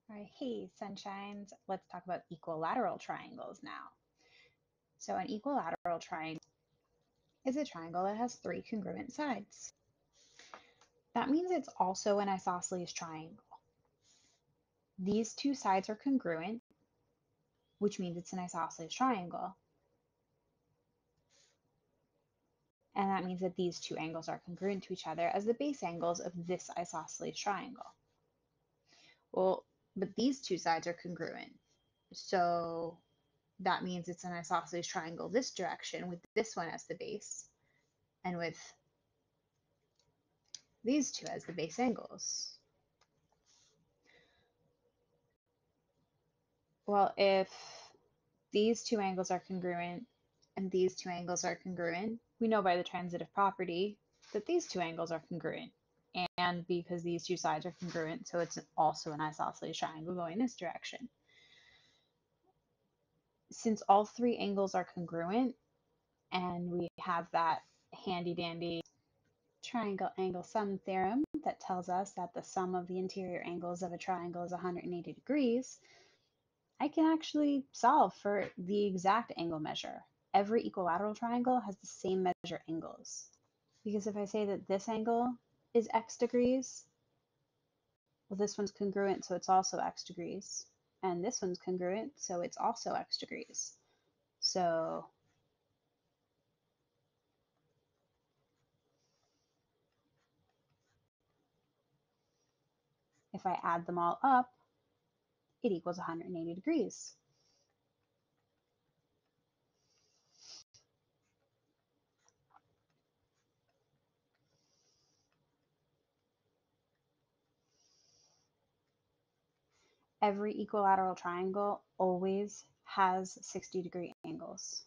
All right, hey, sunshines. Let's talk about equilateral triangles now. So, an equilateral triangle is a triangle that has three congruent sides. That means it's also an isosceles triangle. These two sides are congruent, which means it's an isosceles triangle. And that means that these two angles are congruent to each other as the base angles of this isosceles triangle. Well, but these two sides are congruent. So that means it's an isosceles triangle this direction with this one as the base and with these two as the base angles. Well, if these two angles are congruent and these two angles are congruent, we know by the transitive property that these two angles are congruent. And because these two sides are congruent, so it's also an isosceles triangle going this direction. Since all three angles are congruent, and we have that handy dandy triangle angle sum theorem that tells us that the sum of the interior angles of a triangle is 180 degrees, I can actually solve for the exact angle measure. Every equilateral triangle has the same measure angles. Because if I say that this angle is x degrees, well, this one's congruent, so it's also x degrees. And this one's congruent, so it's also x degrees. So if I add them all up, it equals 180 degrees. Every equilateral triangle always has 60-degree angles.